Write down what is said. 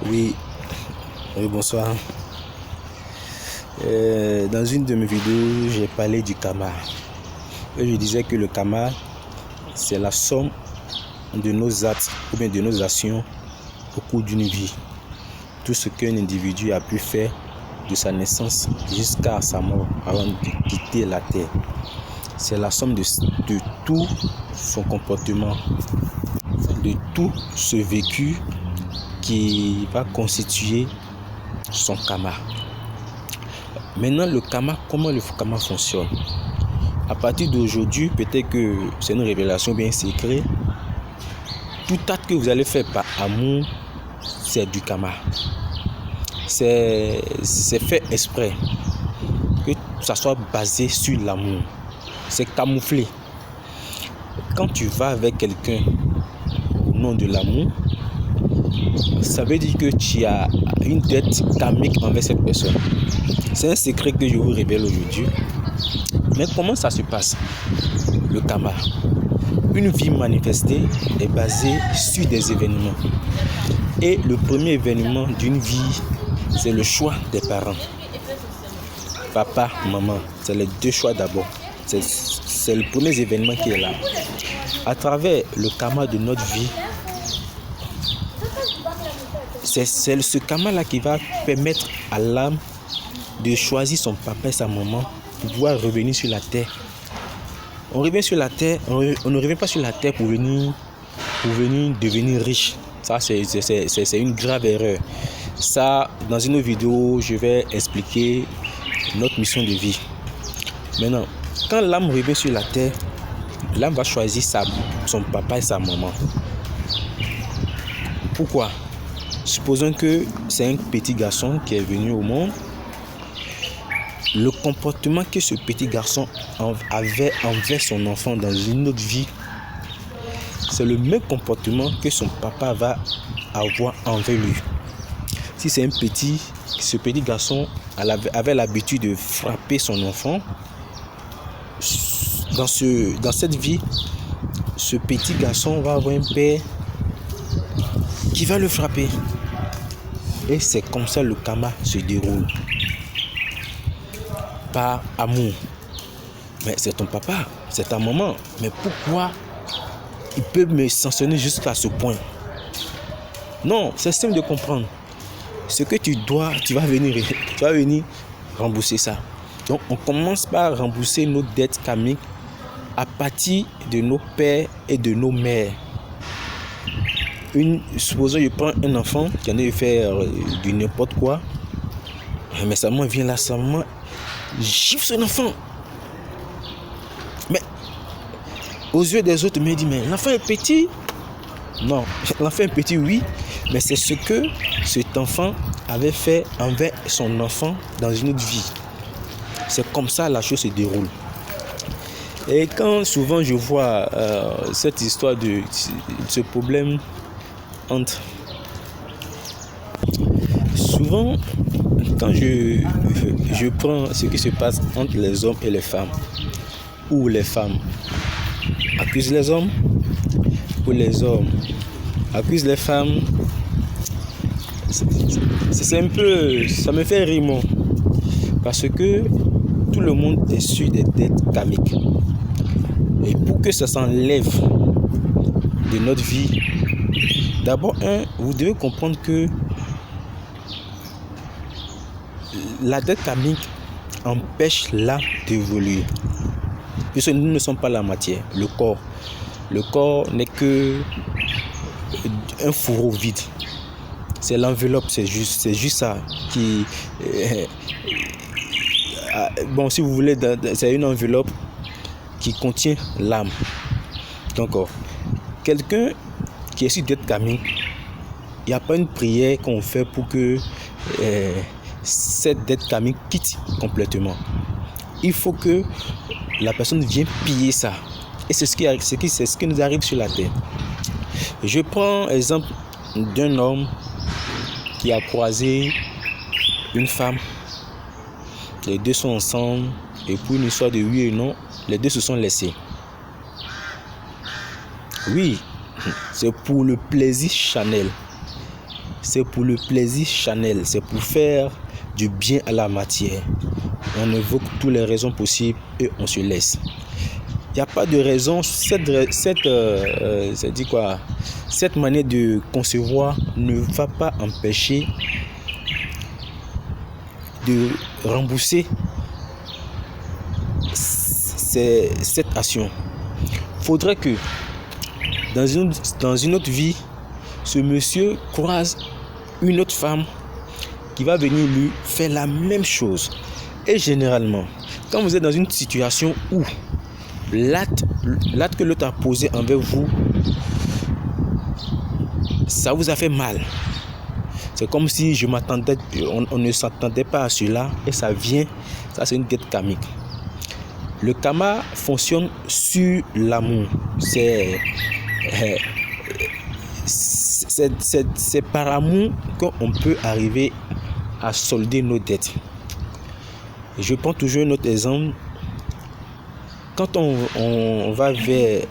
Oui, oui, bonsoir. Dans une de mes vidéos, j'ai parlé du karma. Et je disais que le karma, c'est la somme de nos actes ou bien de nos actions au cours d'une vie. Tout ce qu'un individu a pu faire de sa naissance jusqu'à sa mort avant de quitter la terre. C'est la somme de tout son comportement, de tout ce vécu qui va constituer son karma. Maintenant, le karma, comment le karma fonctionne? À partir d'aujourd'hui, peut-être que c'est une révélation bien secrète. Tout acte que vous allez faire par amour, c'est du karma. C'est fait exprès. Que ça soit basé sur l'amour. C'est camouflé. Quand tu vas avec quelqu'un au nom de l'amour, ça veut dire que tu as une dette karmique envers cette personne. C'est un secret que je vous révèle aujourd'hui. Mais comment ça se passe, le karma? Une vie manifestée est basée sur des événements. Et le premier événement d'une vie, c'est le choix des parents. Papa, maman, c'est les deux choix d'abord. C'est le premier événement qui est là. À travers le karma de notre vie, c'est ce karma-là qui va permettre à l'âme de choisir son papa et sa maman pour pouvoir revenir sur la terre. On revient sur la terre, on ne revient pas sur la terre pour venir devenir riche. Ça, c'est une grave erreur. Ça, dans une autre vidéo, je vais expliquer notre mission de vie. Maintenant, quand l'âme revient sur la terre, l'âme va choisir son papa et sa maman. Pourquoi? Supposons que c'est un petit garçon qui est venu au monde. Le comportement que ce petit garçon avait envers son enfant dans une autre vie, c'est le même comportement que son papa va avoir envers lui. Si c'est ce petit garçon avait l'habitude de frapper son enfant, dans cette vie, ce petit garçon va avoir un père qui va le frapper. Et c'est comme ça le karma se déroule. Par amour. Mais c'est ton papa, c'est ta maman. Mais pourquoi il peut me sanctionner jusqu'à ce point? Non, c'est simple de comprendre. Ce que tu vas venir rembourser ça. Donc on commence par rembourser nos dettes karmiques à partir de nos pères et de nos mères. Supposons que je prends un enfant qui en a faire du n'importe quoi. Mais sa maman vient là, sa maman gifle son enfant. Mais aux yeux des autres, me dit, mais l'enfant est petit. Non, l'enfant est petit, oui. Mais c'est ce que cet enfant avait fait envers son enfant dans une autre vie. C'est comme ça la chose se déroule. Et quand souvent je vois cette histoire de ce problème entre... Souvent, quand je prends ce qui se passe entre les hommes et les femmes, où les femmes accusent les hommes, où les hommes accusent les femmes, c'est un peu... Ça me fait rire, moi, parce que tout le monde est sur des dettes karmiques. Et pour que ça s'enlève de notre vie, d'abord, vous devez comprendre que la dette karmique empêche l'âme d'évoluer. Puisque nous ne sommes pas la matière, le corps. Le corps n'est que un fourreau vide. C'est l'enveloppe, c'est juste ça qui... bon, si vous voulez, c'est une enveloppe qui contient l'âme. Donc, quelqu'un qui est sur dette karmique, il n'y a pas une prière qu'on fait pour que cette dette karmique quitte complètement. Il faut que la personne vienne piller ça. Et c'est ce qui nous arrive sur la terre. Je prends l'exemple d'un homme qui a croisé une femme. Les deux sont ensemble. Et pour une histoire de oui et non, les deux se sont laissés. Oui, c'est pour le plaisir charnel. c'est pour le plaisir charnel, c'est pour faire du bien à la matière. On évoque toutes les raisons possibles et on se laisse. Il n'y a pas de raison. Cette manière de concevoir ne va pas empêcher de rembourser cette action. Il faudrait que dans une autre vie, ce monsieur croise une autre femme qui va venir lui faire la même chose. Et généralement, quand vous êtes dans une situation où l'acte que l'autre a posé envers vous, ça vous a fait mal. C'est comme si on ne s'attendait pas à cela et ça vient. Ça, c'est une dette karmique. Le karma fonctionne sur l'amour. C'est par amour qu'on peut arriver à solder nos dettes. Je prends toujours un autre exemple. Quand on va vers